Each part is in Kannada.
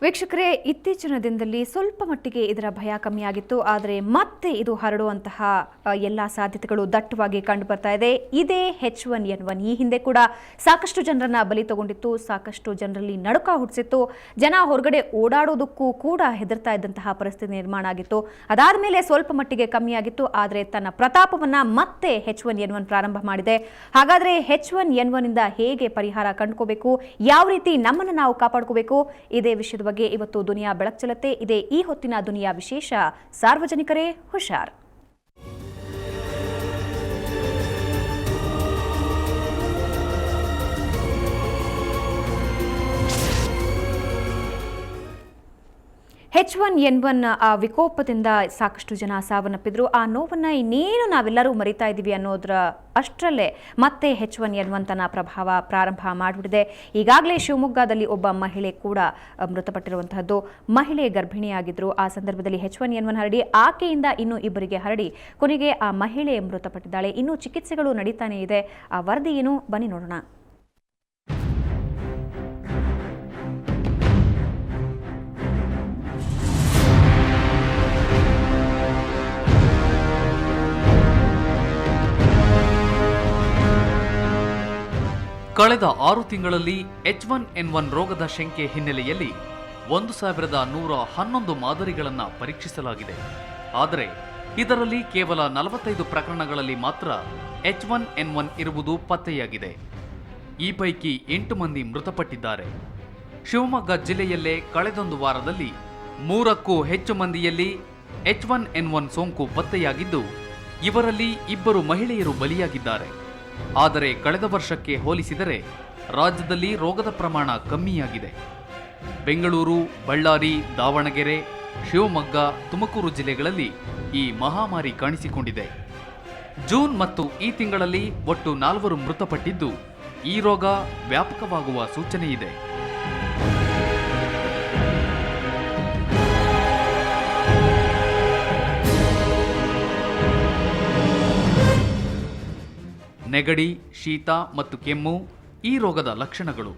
ವೀಕ್ಷಕರೇ, ಇತ್ತೀಚಿನ ದಿನದಲ್ಲಿ ಸ್ವಲ್ಪ ಮಟ್ಟಿಗೆ ಇದರ ಭಯ ಕಮ್ಮಿಯಾಗಿತ್ತು. ಆದರೆ ಮತ್ತೆ ಇದು ಹರಡುವಂತಹ ಎಲ್ಲ ಸಾಧ್ಯತೆಗಳು ದಟ್ಟವಾಗಿ ಕಂಡು ಬರ್ತಾ ಇದೆ. ಇದೇ H1N1 ಈ ಹಿಂದೆ ಕೂಡ ಸಾಕಷ್ಟು ಜನರನ್ನ ಬಲಿ ತಗೊಂಡಿತ್ತು, ಸಾಕಷ್ಟು ಜನರಲ್ಲಿ ನಡುಕ ಹುಟ್ಟಿಸಿತ್ತು. ಜನ ಹೊರಗಡೆ ಓಡಾಡೋದಕ್ಕೂ ಕೂಡ ಹೆದರ್ತಾ ಇದ್ದಂತಹ ಪರಿಸ್ಥಿತಿ ನಿರ್ಮಾಣ ಆಗಿತ್ತು. ಅದಾದ ಮೇಲೆ ಸ್ವಲ್ಪ ಮಟ್ಟಿಗೆ ಕಮ್ಮಿಯಾಗಿತ್ತು. ಆದರೆ ತನ್ನ ಪ್ರತಾಪವನ್ನ ಮತ್ತೆ H1N1 ಪ್ರಾರಂಭ ಮಾಡಿದೆ. ಹಾಗಾದ್ರೆ H1N1 ಇಂದ ಹೇಗೆ ಪರಿಹಾರ ಕಂಡುಕೋಬೇಕು, ಯಾವ ರೀತಿ ನಮ್ಮನ್ನು ನಾವು ಕಾಪಾಡ್ಕೋಬೇಕು, ಇದೇ ವಿಷಯದ ಬಗ್ಗೆ ಇವತ್ತು ದುನಿಯಾ ಬೆಳಕು ಚೆಲ್ಲುತ್ತೆ. ಇದೇ ಈ ಹೊತ್ತಿನ ದುನಿಯಾ ವಿಶೇಷ. ಸಾರ್ವಜನಿಕರೇ ಹುಷಾರ್. H1N1 ಆ ವಿಕೋಪದಿಂದ ಸಾಕಷ್ಟು ಜನ ಸಾವನ್ನಪ್ಪಿದ್ರು. ಆ ನೋವನ್ನು ಇನ್ನೇನು ನಾವೆಲ್ಲರೂ ಮರಿತಾ ಇದ್ದೀವಿ ಅನ್ನೋದ್ರ ಅಷ್ಟರಲ್ಲೇ ಮತ್ತೆ H1N1 ತನ್ನ ಪ್ರಭಾವ ಪ್ರಾರಂಭ ಮಾಡಿಬಿಟ್ಟಿದೆ. ಈಗಾಗಲೇ ಶಿವಮೊಗ್ಗದಲ್ಲಿ ಒಬ್ಬ ಮಹಿಳೆ ಕೂಡ ಮೃತಪಟ್ಟಿರುವಂತಹದ್ದು. ಮಹಿಳೆ ಗರ್ಭಿಣಿಯಾಗಿದ್ರು. ಆ ಸಂದರ್ಭದಲ್ಲಿ H1N1 ಹರಡಿ ಆಕೆಯಿಂದ ಇನ್ನೂ ಇಬ್ಬರಿಗೆ ಹರಡಿ ಕೊನೆಗೆ ಆ ಮಹಿಳೆ ಮೃತಪಟ್ಟಿದ್ದಾಳೆ. ಇನ್ನೂ ಚಿಕಿತ್ಸೆಗಳು ನಡೀತಾನೆ ಇದೆ. ಆ ವರದಿ ಏನು, ಬನ್ನಿ ನೋಡೋಣ. ಕಳೆದ 6 ತಿಂಗಳಲ್ಲಿ H1N1 ರೋಗದ ಶಂಕೆ ಹಿನ್ನೆಲೆಯಲ್ಲಿ 1111 ಮಾದರಿಗಳನ್ನು ಪರೀಕ್ಷಿಸಲಾಗಿದೆ. ಆದರೆ ಇದರಲ್ಲಿ ಕೇವಲ 45 ಪ್ರಕರಣಗಳಲ್ಲಿ ಮಾತ್ರ H1N1 ಇರುವುದು ಪತ್ತೆಯಾಗಿದೆ. ಈ ಪೈಕಿ 8 ಮಂದಿ ಮೃತಪಟ್ಟಿದ್ದಾರೆ. ಶಿವಮೊಗ್ಗ ಜಿಲ್ಲೆಯಲ್ಲೇ ಕಳೆದೊಂದು ವಾರದಲ್ಲಿ 3ಕ್ಕೂ ಹೆಚ್ಚು ಮಂದಿಯಲ್ಲಿ H1N1 ಸೋಂಕು ಪತ್ತೆಯಾಗಿದ್ದು, ಇವರಲ್ಲಿ 2 ಮಹಿಳೆಯರು ಬಲಿಯಾಗಿದ್ದಾರೆ. ಆದರೆ ಕಳೆದ ವರ್ಷಕ್ಕೆ ಹೋಲಿಸಿದರೆ ರಾಜ್ಯದಲ್ಲಿ ರೋಗದ ಪ್ರಮಾಣ ಕಮ್ಮಿಯಾಗಿದೆ. ಬೆಂಗಳೂರು, ಬಳ್ಳಾರಿ, ದಾವಣಗೆರೆ, ಶಿವಮೊಗ್ಗ, ತುಮಕೂರು ಜಿಲ್ಲೆಗಳಲ್ಲಿ ಈ ಮಹಾಮಾರಿ ಕಾಣಿಸಿಕೊಂಡಿದೆ. ಜೂನ್ ಮತ್ತು ಈ ತಿಂಗಳಲ್ಲಿ ಒಟ್ಟು 4 ಮೃತಪಟ್ಟಿದ್ದು, ಈ ರೋಗ ವ್ಯಾಪಕವಾಗುವ ಸೂಚನೆ ಇದೆ. ನೆಗಡಿ, ಶೀತ ಮತ್ತು ಕೆಮ್ಮು ಈ ರೋಗದ ಲಕ್ಷಣಗಳು.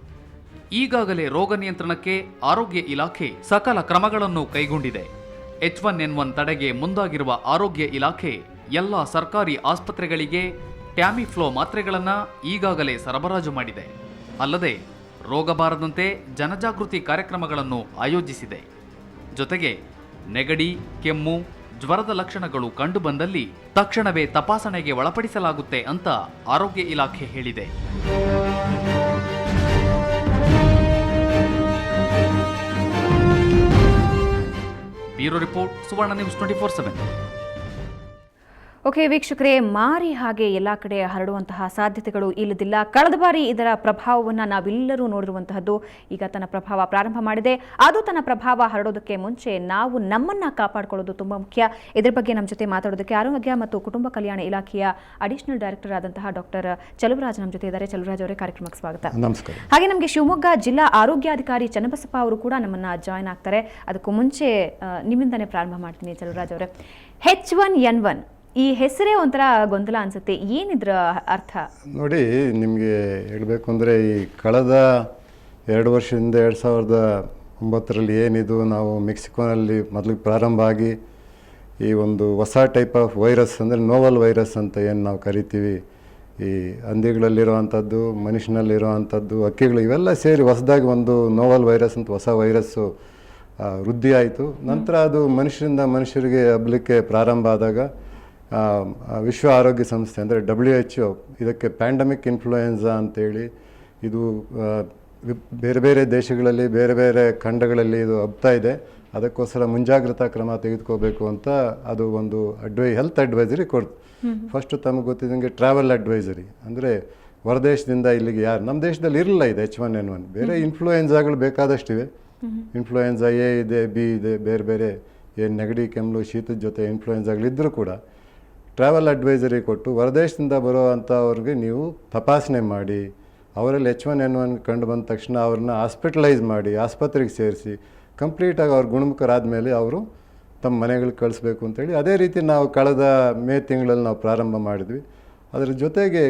ಈಗಾಗಲೇ ರೋಗ ನಿಯಂತ್ರಣಕ್ಕೆ ಆರೋಗ್ಯ ಇಲಾಖೆ ಸಕಲ ಕ್ರಮಗಳನ್ನು ಕೈಗೊಂಡಿದೆ. H1N1 ತಡೆಗೆ ಮುಂದಾಗಿರುವ ಆರೋಗ್ಯ ಇಲಾಖೆ ಎಲ್ಲ ಸರ್ಕಾರಿ ಆಸ್ಪತ್ರೆಗಳಿಗೆ ಟ್ಯಾಮಿಫ್ಲೋ ಮಾತ್ರೆಗಳನ್ನು ಈಗಾಗಲೇ ಸರಬರಾಜು ಮಾಡಿದೆ. ಅಲ್ಲದೆ ರೋಗ ಬಾರದಂತೆ ಜನಜಾಗೃತಿ ಕಾರ್ಯಕ್ರಮಗಳನ್ನು ಆಯೋಜಿಸಿದೆ. ಜೊತೆಗೆ ನೆಗಡಿ, ಕೆಮ್ಮು, ಜ್ವರದ ಲಕ್ಷಣಗಳು ಕಂಡುಬಂದಲ್ಲಿ ತಕ್ಷಣವೇ ತಪಾಸಣೆಗೆ ಒಳಪಡಿಸಲಾಗುತ್ತೆ ಅಂತ ಆರೋಗ್ಯ ಇಲಾಖೆ ಹೇಳಿದೆ. ಬ್ಯೂರೋ ರಿಪೋರ್ಟ್, ಸುವರ್ಣ ನ್ಯೂಸ್ 24/7. ಓಕೆ ವೀಕ್ಷಕರೇ, ಮಾರಿ ಹಾಗೆ ಎಲ್ಲ ಕಡೆ ಹರಡುವಂತಹ ಸಾಧ್ಯತೆಗಳು ಇಲ್ಲದಿಲ್ಲ. ಕಳೆದ ಬಾರಿ ಇದರ ಪ್ರಭಾವವನ್ನು ನಾವೆಲ್ಲರೂ ನೋಡಿರುವಂತಹದ್ದು. ಈಗ ತನ್ನ ಪ್ರಭಾವ ಪ್ರಾರಂಭ ಮಾಡಿದೆ. ಅದು ತನ್ನ ಪ್ರಭಾವ ಹರಡೋದಕ್ಕೆ ಮುಂಚೆ ನಾವು ನಮ್ಮನ್ನ ಕಾಪಾಡಿಕೊಳ್ಳೋದು ತುಂಬ ಮುಖ್ಯ. ಇದರ ಬಗ್ಗೆ ನಮ್ಮ ಜೊತೆ ಮಾತಾಡೋದಕ್ಕೆ ಆರೋಗ್ಯ ಮತ್ತು ಕುಟುಂಬ ಕಲ್ಯಾಣ ಇಲಾಖೆಯ ಅಡಿಷನಲ್ ಡೈರೆಕ್ಟರ್ ಆದಂತಹ ಡಾಕ್ಟರ್ ಚಲುವರಾಜ್ ನಮ್ಮ ಜೊತೆ ಇದ್ದಾರೆ. ಚಲುವರಾಜ್ ಅವರೇ, ಕಾರ್ಯಕ್ರಮಕ್ಕೆ ಸ್ವಾಗತ. ನಮಸ್ಕಾರ. ಹಾಗೆ ನಮಗೆ ಶಿವಮೊಗ್ಗ ಜಿಲ್ಲಾ ಆರೋಗ್ಯಾಧಿಕಾರಿ ಚನ್ನಬಸಪ್ಪ ಅವರು ಕೂಡ ನಮ್ಮನ್ನ ಜಾಯ್ನ್ ಆಗ್ತಾರೆ. ಅದಕ್ಕೂ ಮುಂಚೆ ನಿಮ್ಮಿಂದನೇ ಪ್ರಾರಂಭ ಮಾಡ್ತೀನಿ ಚಲುವರಾಜ್ ಅವರೇ. H1N1 ಈ ಹೆಸರೇ ಒಂಥರ ಗೊಂದಲ ಅನ್ಸುತ್ತೆ. ಏನಿದ್ರ ಅರ್ಥ? ನೋಡಿ, ನಿಮಗೆ ಹೇಳಬೇಕು ಅಂದರೆ ಈ ಕಳೆದ 2 ವರ್ಷದಿಂದ 2009ರಲ್ಲಿ ಏನಿದು ನಾವು ಮೆಕ್ಸಿಕೋನಲ್ಲಿ ಮೊದಲಿಗೆ ಪ್ರಾರಂಭ ಆಗಿ ಈ ಒಂದು ಹೊಸ ಟೈಪ್ ಆಫ್ ವೈರಸ್ ಅಂದರೆ ನೋವಲ್ ವೈರಸ್ ಅಂತ ಏನು ನಾವು ಕರಿತೀವಿ, ಈ ಹಂದಿಗಳಲ್ಲಿರುವಂಥದ್ದು, ಮನುಷ್ಯನಲ್ಲಿರುವಂಥದ್ದು, ಹಕ್ಕಿಗಳು, ಇವೆಲ್ಲ ಸೇರಿ ಹೊಸದಾಗಿ ಒಂದು ನೋವಲ್ ವೈರಸ್ ಅಂತ ಹೊಸ ವೈರಸ್ಸು ವೃದ್ಧಿ ಆಯಿತು. ನಂತರ ಅದು ಮನುಷ್ಯರಿಂದ ಮನುಷ್ಯರಿಗೆ ಹಬ್ಬಲಿಕ್ಕೆ ಪ್ರಾರಂಭ ಆದಾಗ ವಿಶ್ವ ಆರೋಗ್ಯ ಸಂಸ್ಥೆ ಅಂದರೆ WHO ಇದಕ್ಕೆ ಪ್ಯಾಂಡಮಿಕ್ ಇನ್ಫ್ಲೂಯೆನ್ಸಾ ಅಂತೇಳಿ, ಇದು ಬೇರೆ ಬೇರೆ ದೇಶಗಳಲ್ಲಿ ಬೇರೆ ಬೇರೆ ಖಂಡಗಳಲ್ಲಿ ಇದು ಹಬ್ತಾ ಇದೆ, ಅದಕ್ಕೋಸ್ಕರ ಮುಂಜಾಗ್ರತಾ ಕ್ರಮ ತೆಗೆದುಕೋಬೇಕು ಅಂತ ಅದು ಒಂದು ಹೆಲ್ತ್ ಅಡ್ವೈಸರಿ ಕೊಡ್ತು. ಫಸ್ಟು ತಮಗೆ ಗೊತ್ತಿದ್ದಂಗೆ ಟ್ರಾವೆಲ್ ಅಡ್ವೈಸರಿ ಅಂದರೆ ಹೊರದೇಶದಿಂದ ಇಲ್ಲಿಗೆ ಯಾರು, ನಮ್ಮ ದೇಶದಲ್ಲಿ ಇರಲಿಲ್ಲ ಇದು H1N1. ಬೇರೆ ಇನ್ಫ್ಲೂಯೆನ್ಸಾಗಳು ಬೇಕಾದಷ್ಟಿವೆ. ಇನ್ಫ್ಲೂಯೆನ್ಸಾ ಎ ಇದೆ, ಬಿ ಇದೆ, ಬೇರೆ ಬೇರೆ ಏನು ನೆಗಡಿ, ಕೆಮ್ಮು, ಶೀತದ ಜೊತೆ ಇನ್ಫ್ಲೂಯೆನ್ಸಾಗಳಿದ್ದರೂ ಕೂಡ ಟ್ರಾವೆಲ್ ಅಡ್ವೈಸರಿ ಕೊಟ್ಟು ಹೊರದೇಶದಿಂದ ಬರೋ ಅಂಥವ್ರಿಗೆ ನೀವು ತಪಾಸಣೆ ಮಾಡಿ, ಅವರಲ್ಲಿ H1N1 ಕಂಡು ಬಂದ ತಕ್ಷಣ ಅವ್ರನ್ನ ಹಾಸ್ಪಿಟಲೈಸ್ ಮಾಡಿ ಆಸ್ಪತ್ರೆಗೆ ಸೇರಿಸಿ ಕಂಪ್ಲೀಟಾಗಿ ಅವ್ರು ಗುಣಮುಖರಾದ ಮೇಲೆ ಅವರು ತಮ್ಮ ಮನೆಗಳಿಗೆ ಕಳಿಸ್ಬೇಕು ಅಂತೇಳಿ ಅದೇ ರೀತಿ ನಾವು ಕಳೆದ ಮೇ ತಿಂಗಳಲ್ಲಿ ನಾವು ಪ್ರಾರಂಭ ಮಾಡಿದ್ವಿ. ಅದರ ಜೊತೆಗೆ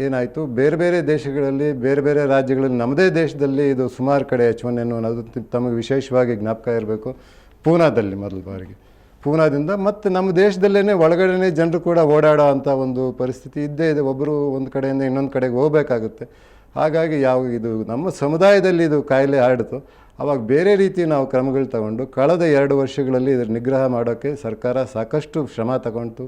ಏನಾಯಿತು, ಬೇರೆ ಬೇರೆ ದೇಶಗಳಲ್ಲಿ, ಬೇರೆ ಬೇರೆ ರಾಜ್ಯಗಳಲ್ಲಿ, ನಮ್ಮದೇ ದೇಶದಲ್ಲಿ ಇದು ಸುಮಾರು ಕಡೆ H1N1 ಅದು ತಮಗೆ ವಿಶೇಷವಾಗಿ ಜ್ಞಾಪಕ ಇರಬೇಕು. ಪೂನಾದಲ್ಲಿ ಮೊದಲ ಬಾರಿಗೆ, ಪೂನಾದಿಂದ ಮತ್ತು ನಮ್ಮ ದೇಶದಲ್ಲೇ ಒಳಗಡೆ ಜನರು ಕೂಡ ಓಡಾಡೋ ಅಂಥ ಒಂದು ಪರಿಸ್ಥಿತಿ ಇದ್ದೇ ಇದೆ. ಒಬ್ಬರು ಒಂದು ಕಡೆಯಿಂದ ಇನ್ನೊಂದು ಕಡೆಗೆ ಹೋಗಬೇಕಾಗುತ್ತೆ. ಹಾಗಾಗಿ ಇದು ನಮ್ಮ ಸಮುದಾಯದಲ್ಲಿ ಇದು ಕಾಯಿಲೆ ಹರಡಿತು. ಆವಾಗ ಬೇರೆ ರೀತಿ ನಾವು ಕ್ರಮಗಳು ತಗೊಂಡು ಕಳೆದ 2 ವರ್ಷಗಳಲ್ಲಿ ಇದರ ನಿಗ್ರಹ ಮಾಡೋಕ್ಕೆ ಸರ್ಕಾರ ಸಾಕಷ್ಟು ಶ್ರಮ ತಗೊಂಡು,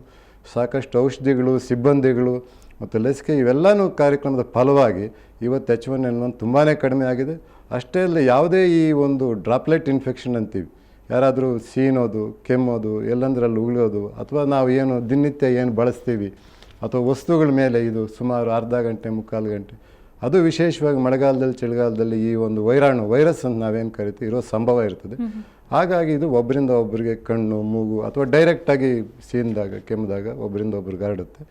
ಸಾಕಷ್ಟು ಔಷಧಿಗಳು, ಸಿಬ್ಬಂದಿಗಳು ಮತ್ತು ಲಸಿಕೆ ಇವೆಲ್ಲನೂ ಕಾರ್ಯಕ್ರಮದ ಫಲವಾಗಿ ಇವತ್ತು H1N1 ತುಂಬಾ ಕಡಿಮೆ ಆಗಿದೆ. ಅಷ್ಟೇ ಅಲ್ಲ, ಯಾವುದೇ ಈ ಒಂದು ಡ್ರಾಪ್ಲೆಟ್ ಇನ್ಫೆಕ್ಷನ್ ಅಂತೀವಿ, ಯಾರಾದರೂ ಸೀನೋದು, ಕೆಮ್ಮೋದು, ಎಲ್ಲಂದ್ರಲ್ಲಿ ಉಗುಳೋದು, ಅಥವಾ ನಾವು ಏನು ದಿನನಿತ್ಯ ಏನು ಬಳಸ್ತೀವಿ ಅಥವಾ ವಸ್ತುಗಳ ಮೇಲೆ ಇದು ಸುಮಾರು ಅರ್ಧ ಗಂಟೆ, ಮುಕ್ಕಾಲು ಗಂಟೆ, ಅದು ವಿಶೇಷವಾಗಿ ಮಳೆಗಾಲದಲ್ಲಿ, ಚಳಿಗಾಲದಲ್ಲಿ ಈ ಒಂದು ವೈರಸ್ ಅಂತ ನಾವೇನು ಕರಿತೀವಿ ಇರೋ ಸಂಭವ ಇರ್ತದೆ. ಹಾಗಾಗಿ ಇದು ಒಬ್ಬರಿಂದ ಒಬ್ಬರಿಗೆ ಕಣ್ಣು, ಮೂಗು ಅಥವಾ ಡೈರೆಕ್ಟಾಗಿ ಸೀನಿದಾಗ, ಕೆಮ್ಮಿದಾಗ ಒಬ್ಬರಿಂದ ಒಬ್ರಿಗೆ ಹರಡುತ್ತೆ.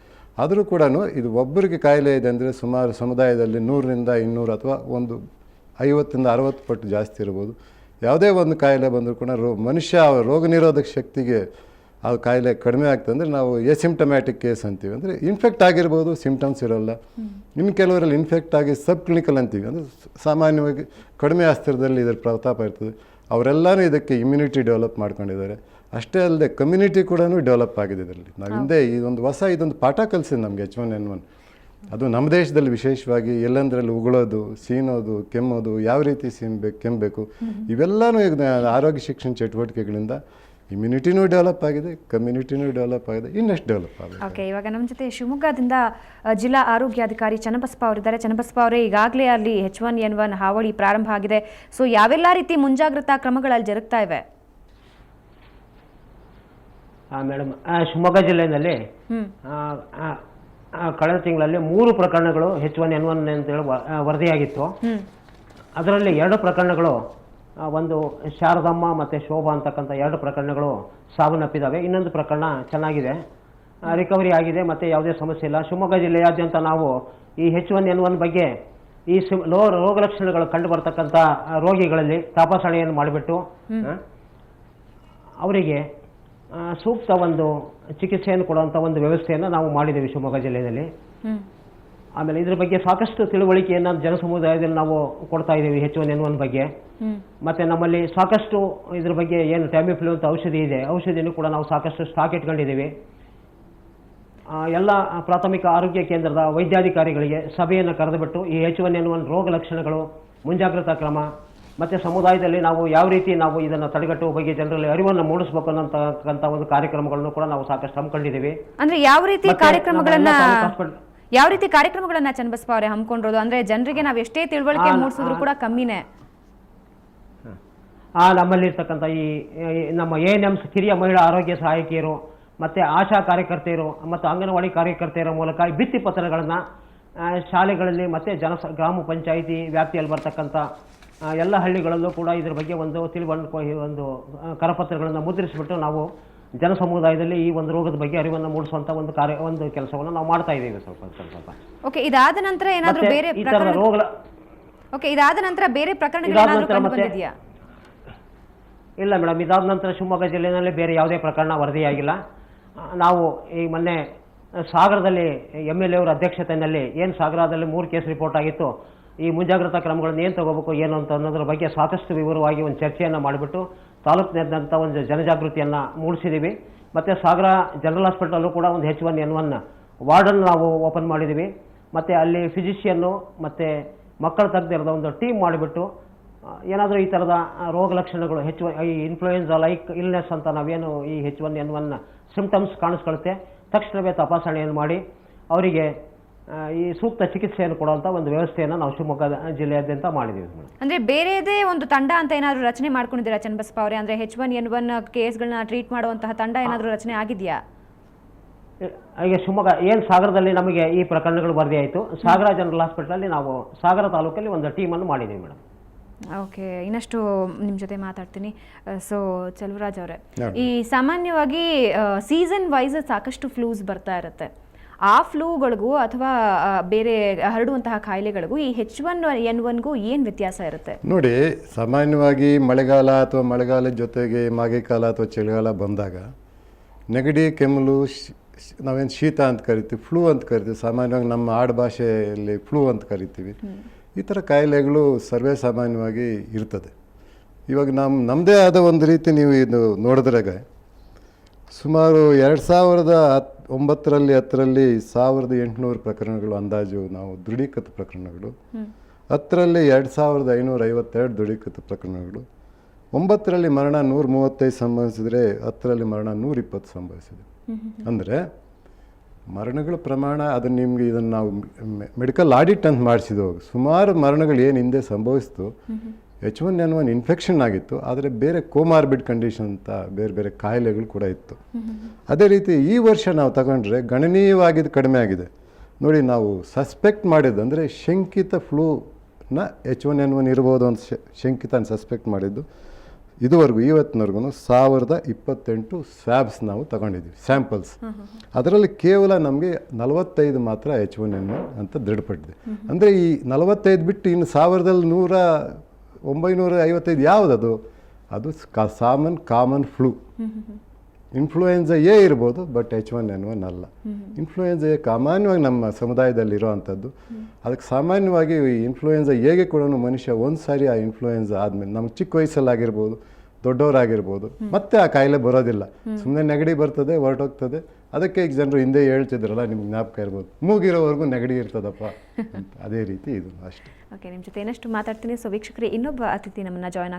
ಆದರೂ ಕೂಡ ಇದು ಒಬ್ಬರಿಗೆ ಕಾಯಿಲೆ ಇದೆ ಅಂದರೆ ಸುಮಾರು ಸಮುದಾಯದಲ್ಲಿ 100ರಿಂದ 200 ಅಥವಾ ಒಂದು 50ರಿಂದ 60 ಪಟ್ಟು ಜಾಸ್ತಿ ಇರ್ಬೋದು. ಯಾವುದೇ ಒಂದು ಕಾಯಿಲೆ ಬಂದರೂ ಕೂಡ ಮನುಷ್ಯ ರೋಗ ನಿರೋಧಕ ಶಕ್ತಿಗೆ ಆ ಕಾಯಿಲೆ ಕಡಿಮೆ ಆಗ್ತದೆ ಅಂದರೆ ನಾವು ಎಸಿಂಪ್ಟಮ್ಯಾಟಿಕ್ ಕೇಸ್ ಅಂತೀವಿ. ಅಂದರೆ ಇನ್ಫೆಕ್ಟ್ ಆಗಿರ್ಬೋದು, ಸಿಂಪ್ಟಮ್ಸ್ ಇರೋಲ್ಲ. ಇನ್ನು ಕೆಲವರಲ್ಲಿ ಇನ್ಫೆಕ್ಟ್ ಆಗಿ ಸಬ್ ಕ್ಲಿನಿಕಲ್ ಅಂತೀವಿ, ಅಂದರೆ ಸಾಮಾನ್ಯವಾಗಿ ಕಡಿಮೆ ಅಸ್ತ್ರದಲ್ಲಿ ಇದರ ಪ್ರತಾಪ ಇರ್ತದೆ. ಅವರೆಲ್ಲರೂ ಇದಕ್ಕೆ ಇಮ್ಯುನಿಟಿ ಡೆವಲಪ್ ಮಾಡ್ಕೊಂಡಿದ್ದಾರೆ. ಅಷ್ಟೇ ಅಲ್ಲದೆ ಕಮ್ಯುನಿಟಿ ಕೂಡ ಡೆವಲಪ್ ಆಗಿದೆ ಇದರಲ್ಲಿ. ನಾವು ಹಿಂದೆ ಇದೊಂದು ಪಾಠ ಕಲಿಸಿದೆ ನಮಗೆ H1N1. ಅದು ನಮ್ಮ ದೇಶದಲ್ಲಿ ವಿಶೇಷವಾಗಿ ಎಲ್ಲಂದ್ರಲ್ಲಿ ಉಗುಳೋದು, ಸೀನೋದು, ಕೆಮ್ಮೋದು, ಯಾವ ರೀತಿ ಕೆಮ್ಮಬೇಕು, ಇವೆಲ್ಲನೂ ಈಗ ಆರೋಗ್ಯ ಶಿಕ್ಷಣ ಚಟುವಟಿಕೆಗಳಿಂದ ಇಮ್ಯುನಿಟಿನೂ ಡೆವಲಪ್ ಆಗಿದೆ, ಕಮ್ಯುನಿಟಿನೂ ಡೆವಲಪ್ ಆಗಿದೆ, ಇನ್ನಷ್ಟು ಡೆವಲಪ್ ಆಗಿದೆ. ಓಕೆ, ಇವಾಗ ನಮ್ಮ ಜೊತೆ ಶಿವಮೊಗ್ಗದಿಂದ ಜಿಲ್ಲಾ ಆರೋಗ್ಯಾಧಿಕಾರಿ ಚನ್ನಬಸಪ್ಪ ಅವರಿದ್ದಾರೆ. ಚನ್ನಬಸಪ್ಪ ಅವರೇ, ಈಗಾಗಲೇ ಅಲ್ಲಿ H1N1 ಹಾವಳಿ ಪ್ರಾರಂಭ ಆಗಿದೆ. ಸೊ ಯಾವೆಲ್ಲ ರೀತಿ ಮುಂಜಾಗ್ರತಾ ಕ್ರಮಗಳಲ್ಲಿ ಜರುಗ್ತಾ ಇವೆ? ಮೇಡಮ್, ಶಿವಮೊಗ್ಗ ಜಿಲ್ಲೆಯಲ್ಲಿ ಕಳೆದ ತಿಂಗಳಲ್ಲಿ 3 ಪ್ರಕರಣಗಳು H1N1 ಅಂತೇಳಿ ವರದಿಯಾಗಿತ್ತು. ಅದರಲ್ಲಿ 2 ಪ್ರಕರಣಗಳು, ಒಂದು ಶಾರದಮ್ಮ ಮತ್ತು ಶೋಭಾ ಅಂತಕ್ಕಂಥ 2 ಪ್ರಕರಣಗಳು ಸಾವನ್ನಪ್ಪಿದ್ದಾವೆ. ಇನ್ನೊಂದು ಪ್ರಕರಣ ಚೆನ್ನಾಗಿದೆ, ರಿಕವರಿ ಆಗಿದೆ, ಮತ್ತು ಯಾವುದೇ ಸಮಸ್ಯೆ ಇಲ್ಲ. ಶಿವಮೊಗ್ಗ ಜಿಲ್ಲೆಯಾದ್ಯಂತ ನಾವು ಈ H1N1 ಬಗ್ಗೆ ಈ ರೋಗ ಲಕ್ಷಣಗಳು ಕಂಡು ಬರ್ತಕ್ಕಂಥ ರೋಗಿಗಳಲ್ಲಿ ತಪಾಸಣೆಯನ್ನು ಮಾಡಿಬಿಟ್ಟು ಅವರಿಗೆ ಸೂಕ್ತ ಒಂದು ಚಿಕಿತ್ಸೆಯನ್ನು ಕೊಡುವಂಥ ಒಂದು ವ್ಯವಸ್ಥೆಯನ್ನು ನಾವು ಮಾಡಿದ್ದೀವಿ ಶಿವಮೊಗ್ಗ ಜಿಲ್ಲೆಯಲ್ಲಿ. ಆಮೇಲೆ ಇದ್ರ ಬಗ್ಗೆ ಸಾಕಷ್ಟು ತಿಳುವಳಿಕೆಯನ್ನು ಜನಸಮುದಾಯದಲ್ಲಿ ನಾವು ಕೊಡ್ತಾ ಇದ್ದೀವಿ H1N1 ಬಗ್ಗೆ. ಮತ್ತು ನಮ್ಮಲ್ಲಿ ಸಾಕಷ್ಟು ಇದ್ರ ಬಗ್ಗೆ ಏನು ಟ್ಯಾಮಿಫ್ಲೂ ಅಂತ ಔಷಧಿ ಇದೆ, ಔಷಧಿನೂ ಕೂಡ ನಾವು ಸಾಕಷ್ಟು ಸ್ಟಾಕ್ ಇಟ್ಕೊಂಡಿದ್ದೀವಿ. ಎಲ್ಲ ಪ್ರಾಥಮಿಕ ಆರೋಗ್ಯ ಕೇಂದ್ರದ ವೈದ್ಯಾಧಿಕಾರಿಗಳಿಗೆ ಸಭೆಯನ್ನು ಕರೆದುಬಿಟ್ಟು ಈ H1N1 ರೋಗ ಲಕ್ಷಣಗಳು, ಮುಂಜಾಗ್ರತಾ ಕ್ರಮ ಮತ್ತು ಸಮುದಾಯದಲ್ಲಿ ನಾವು ಯಾವ ರೀತಿ ನಾವು ಇದನ್ನು ತಡೆಗಟ್ಟುವ ಬಗ್ಗೆ ಜನರಲ್ಲಿ ಅರಿವನ್ನು ಮೂಡಿಸಬೇಕು ಅನ್ನೋಂತಕ್ಕಂಥ ಒಂದು ಕಾರ್ಯಕ್ರಮಗಳನ್ನು ಕೂಡ ನಾವು ಸಾಕಷ್ಟು ಹಮ್ಮಿಕೊಂಡಿದ್ದೀವಿ. ಅಂದ್ರೆ ಯಾವ ರೀತಿ ಕಾರ್ಯಕ್ರಮಗಳನ್ನ ಚನ್ನಬಸಪ್ಪ ಅವರೇ ಹಮ್ಮಿಕೊಂಡಿರೋದು? ಅಂದ್ರೆ ಜನರಿಗೆ ನಾವು ಎಷ್ಟೇ ತಿಳುವಳಿಕೆ ಮೂಡಿಸಿದ್ರು ಕೂಡ ಕಮ್ಮಿನೇ. ನಮ್ಮಲ್ಲಿರ್ತಕ್ಕಂಥ ಈ ನಮ್ಮ ANMs, ಕಿರಿಯ ಮಹಿಳಾ ಆರೋಗ್ಯ ಸಹಾಯಕಿಯರು ಮತ್ತು ಆಶಾ ಕಾರ್ಯಕರ್ತೆಯರು ಮತ್ತು ಅಂಗನವಾಡಿ ಕಾರ್ಯಕರ್ತೆಯರ ಮೂಲಕ ಭಿತ್ತಿ ಪತ್ರಗಳನ್ನು ಶಾಲೆಗಳಲ್ಲಿ ಮತ್ತು ಗ್ರಾಮ ಪಂಚಾಯಿತಿ ವ್ಯಾಪ್ತಿಯಲ್ಲಿ ಬರ್ತಕ್ಕಂಥ ಎಲ್ಲ ಹಳ್ಳಿಗಳಲ್ಲೂ ಕೂಡ ಇದ್ರ ಬಗ್ಗೆ ಒಂದು ಕರಪತ್ರಗಳನ್ನು ಮುದ್ರಿಸಿಬಿಟ್ಟು ನಾವು ಜನಸಮುದಾಯದಲ್ಲಿ ಈ ಒಂದು ರೋಗದ ಬಗ್ಗೆ ಅರಿವನ್ನು ಮೂಡಿಸುವಂತ ಒಂದು ಕೆಲಸವನ್ನು ನಾವು ಮಾಡ್ತಾ ಇದ್ದೀವಿ. ಸ್ವಲ್ಪ ಓಕೆ, ಇದಾದ ನಂತರ ಏನಾದರೂ ಬೇರೆ ಪ್ರಕರಣಗಳಿದೆಯಾ? ಇಲ್ಲ ಮೇಡಮ್, ಇದಾದ ನಂತರ ಶಿವಮೊಗ್ಗ ಜಿಲ್ಲೆಯಲ್ಲಿ ಬೇರೆ ಯಾವುದೇ ಪ್ರಕರಣ ವರದಿಯಾಗಿಲ್ಲ. ನಾವು ಈ ಮೊನ್ನೆ ಸಾಗರದಲ್ಲಿ MLA ಅವರ ಅಧ್ಯಕ್ಷತೆಯಲ್ಲಿ ಏನು ಸಾಗರದಲ್ಲಿ 3 ಕೇಸ್ ರಿಪೋರ್ಟ್ ಆಗಿತ್ತು, ಈ ಮುಂಜಾಗ್ರತಾ ಕ್ರಮಗಳನ್ನು ಏನು ತಗೋಬೇಕು ಏನು ಅಂತ ಅನ್ನೋದ್ರ ಬಗ್ಗೆ ಸಾಕಷ್ಟು ವಿವರವಾಗಿ ಒಂದು ಚರ್ಚೆಯನ್ನು ಮಾಡಿಬಿಟ್ಟು ತಾಲೂಕಿನಾದ್ಯಂತ ಒಂದು ಜನಜಾಗೃತಿಯನ್ನು ಮೂಡಿಸಿದ್ದೀವಿ. ಮತ್ತು ಸಾಗರ ಜನರಲ್ ಹಾಸ್ಪಿಟಲಲ್ಲೂ ಕೂಡ ಒಂದು H1N1 ವಾರ್ಡನ್ನು ನಾವು ಓಪನ್ ಮಾಡಿದ್ದೀವಿ. ಮತ್ತು ಅಲ್ಲಿ ಫಿಸಿಷಿಯನ್ನು ಮತ್ತು ಮಕ್ಕಳ ತಜ್ಞರದ ಒಂದು ಟೀಮ್ ಮಾಡಿಬಿಟ್ಟು ಏನಾದರೂ ಈ ಥರದ ರೋಗ ಲಕ್ಷಣಗಳು ಈ ಇನ್ಫ್ಲೂಯೆನ್ಸಾ ಲೈಕ್ ಇಲ್ನೆಸ್ ಅಂತ ನಾವೇನು ಈ H1N1 ಸಿಂಪ್ಟಮ್ಸ್ ಕಾಣಿಸ್ಕೊಳುತ್ತೆ, ತಕ್ಷಣವೇ ತಪಾಸಣೆಯನ್ನು ಮಾಡಿ ಅವರಿಗೆ ಈ ಸೂಕ್ತ ಚಿಕಿತ್ಸೆಯನ್ನು ಕೊಡುವಂಥ ಒಂದು ವ್ಯವಸ್ಥೆಯನ್ನು ನಾವು ಶಿವಮೊಗ್ಗ ಜಿಲ್ಲೆಯಾದ್ಯಂತ ಮಾಡಿದ್ದೀವಿ. ಅಂದರೆ ಬೇರೆದೇ ಒಂದು ತಂಡ ಅಂತ ಏನಾದರೂ ರಚನೆ ಮಾಡ್ಕೊಂಡಿದ್ದೀರಾ ಚನ್ನಬಸಪ್ಪ ಅವರೇ? ಅಂದರೆ H1N1 ಕೇಸ್ಗಳನ್ನ ಟ್ರೀಟ್ ಮಾಡುವಂತಹ ತಂಡ ಏನಾದರೂ ರಚನೆ ಆಗಿದೆಯಾ? ಈಗ ಶಿವಮೊಗ್ಗ ಏನು ಸಾಗರದಲ್ಲಿ ನಮಗೆ ಈ ಪ್ರಕರಣಗಳು ವರದಿ ಆಯಿತು, ಸಾಗರ ಜನರಲ್ ಹಾಸ್ಪಿಟಲಲ್ಲಿ ನಾವು ಸಾಗರ ತಾಲೂಕಲ್ಲಿ ಒಂದು ಟೀಮನ್ನು ಮಾಡಿದ್ದೀವಿ ಮೇಡಮ್. ಓಕೆ, ಇನ್ನಷ್ಟು ನಿಮ್ಮ ಜೊತೆ ಮಾತಾಡ್ತೀನಿ. ಸೊ ಚೆಲುವರಾಜ್ ಅವರೇ, ಈ ಸಾಮಾನ್ಯವಾಗಿ ಸೀಸನ್ ವೈಸ್ ಸಾಕಷ್ಟು ಫ್ಲೂಸ್ ಬರ್ತಾ ಇರುತ್ತೆ. ಆ ಫ್ಲೂಗಳಿಗೂ ಅಥವಾ ಬೇರೆ ಹರಡುವಂತಹ ಕಾಯಿಲೆಗಳಿಗೂ ಈ H1N1ಗೂ ಏನು ವ್ಯತ್ಯಾಸ ಇರುತ್ತೆ? ನೋಡಿ, ಸಾಮಾನ್ಯವಾಗಿ ಮಳೆಗಾಲ ಅಥವಾ ಮಳೆಗಾಲದ ಜೊತೆಗೆ ಮಾಗಿಕಾಲ ಅಥವಾ ಚಳಿಗಾಲ ಬಂದಾಗ ನೆಗಡಿ, ಕೆಮ್ಮಲು, ನಾವೇನು ಶೀತ ಅಂತ ಕರಿತೀವಿ, ಫ್ಲೂ ಅಂತ ಕರಿತೀವಿ, ಸಾಮಾನ್ಯವಾಗಿ ನಮ್ಮ ಆಡು ಭಾಷೆಯಲ್ಲಿ ಫ್ಲೂ ಅಂತ ಕರಿತೀವಿ. ಈ ಥರ ಕಾಯಿಲೆಗಳು ಸರ್ವೇ ಸಾಮಾನ್ಯವಾಗಿ ಇರ್ತದೆ. ಇವಾಗ ನಮ್ಮದೇ ಆದ ಒಂದು ರೀತಿ ನೀವು ಇದು ನೋಡಿದ್ರಾಗ ಸುಮಾರು 2009ರಲ್ಲಿ 10ರಲ್ಲಿ 1800 ಪ್ರಕರಣಗಳು ಅಂದಾಜು ನಾವು ದೃಢೀಕೃತ ಪ್ರಕರಣಗಳು, 10ರಲ್ಲಿ 2552 ದೃಢೀಕೃತ ಪ್ರಕರಣಗಳು, 9ರಲ್ಲಿ ಮರಣ 135 ಸಂಭವಿಸಿದರೆ 10ರಲ್ಲಿ ಮರಣ 120 ಸಂಭವಿಸಿದೆ. ಅಂದರೆ ಮರಣಗಳ ಪ್ರಮಾಣ ಅದನ್ನು ನಿಮಗೆ ಇದನ್ನು ನಾವು ಮೆಡಿಕಲ್ ಆಡಿಟ್ ಅಂತ ಮಾಡಿಸಿದವಾಗ ಸುಮಾರು ಮರಣಗಳು ಏನು ಹಿಂದೆ ಸಂಭವಿಸ್ತು H1N1 ಇನ್ಫೆಕ್ಷನ್ ಆಗಿತ್ತು, ಆದರೆ ಬೇರೆ ಕೋಮಾರ್ಬಿಡ್ ಕಂಡೀಷನ್ ಅಂತ ಬೇರೆ ಬೇರೆ ಕಾಯಿಲೆಗಳು ಕೂಡ ಇತ್ತು. ಅದೇ ರೀತಿ ಈ ವರ್ಷ ನಾವು ತಗೊಂಡ್ರೆ ಗಣನೀಯವಾಗಿದ್ದು ಕಡಿಮೆ ಆಗಿದೆ. ನೋಡಿ, ನಾವು ಸಸ್ಪೆಕ್ಟ್ ಮಾಡಿದ್ದು ಅಂದರೆ ಶಂಕಿತ ಫ್ಲೂನ H1N1 ಇರ್ಬೋದು ಅಂತ ಶಂಕಿತ ಸಸ್ಪೆಕ್ಟ್ ಮಾಡಿದ್ದು ಇದುವರೆಗೂ ಇವತ್ತಿನವರೆಗೂ 1028 ಸ್ವ್ಯಾಬ್ಸ್ ನಾವು ತಗೊಂಡಿದ್ದೀವಿ, ಸ್ಯಾಂಪಲ್ಸ್. ಅದರಲ್ಲಿ ಕೇವಲ ನಮಗೆ 45 ಮಾತ್ರ H1N1 ಅಂತ ದೃಢಪಟ್ಟಿದೆ. ಅಂದರೆ ಈ 45 ಬಿಟ್ಟು ಇನ್ನು 1955 ಯಾವುದದು? ಅದು ಕಾಮನ್ ಫ್ಲೂ. ಇನ್ಫ್ಲೂಯೆನ್ಸಾ ಎ ಇರ್ಬೋದು, ಬಟ್ H1N1 ಅಲ್ಲ. ಇನ್ಫ್ಲೂಯೆನ್ಸಾ ಎ ಸಾಮಾನ್ಯವಾಗಿ ನಮ್ಮ ಸಮುದಾಯದಲ್ಲಿ ಇರೋವಂಥದ್ದು. ಅದಕ್ಕೆ ಸಾಮಾನ್ಯವಾಗಿ ಇನ್ಫ್ಲೂಯೆನ್ಸಾ ಎಗೆ ಕೂಡ ಮನುಷ್ಯ ಒಂದು ಸಾರಿ ಆ ಇನ್ಫ್ಲೂಯೆನ್ಸಾ ಆದಮೇಲೆ ನಮ್ಗೆ ಚಿಕ್ಕ ವಯಸ್ಸಲ್ಲಾಗಿರ್ಬೋದು, ದೊಡ್ಡವರಾಗಿರ್ಬೋದು, ಮತ್ತೆ ಆ ಕಾಯಿಲೆ ಬರೋದಿಲ್ಲ. ಸುಮ್ಮನೆ ನೆಗಡಿ ಬರ್ತದೆ, ಹೊರಟೋಗ್ತದೆ. ಅದಕ್ಕೆ ಈಗ ಜನರು ಹಿಂದೆ ಹೇಳ್ತಿದ್ರಲ್ಲ, ನಿಮ್ಗೆ ಜ್ಞಾಪಕ ಇರ್ಬೋದು, ಮೂಗಿರೋವರೆಗೂ ನೆಗಡಿ ಇರ್ತದಪ್ಪ ಅಂತ. ಅದೇ ರೀತಿ ಇದು ಅಷ್ಟೇ. ಓಕೆ, ನಿಮ್ಮ ಜೊತೆ ಇನ್ನಷ್ಟು ಮಾತಾಡ್ತೀನಿ. ಸೊ ವೀಕ್ಷಕರೇ, ಇನ್ನೊಬ್ಬ ಅತಿಥಿ ನಮ್ಮನ್ನು ಜಾಯ್ನ್ ಆಗ್ತಾರೆ.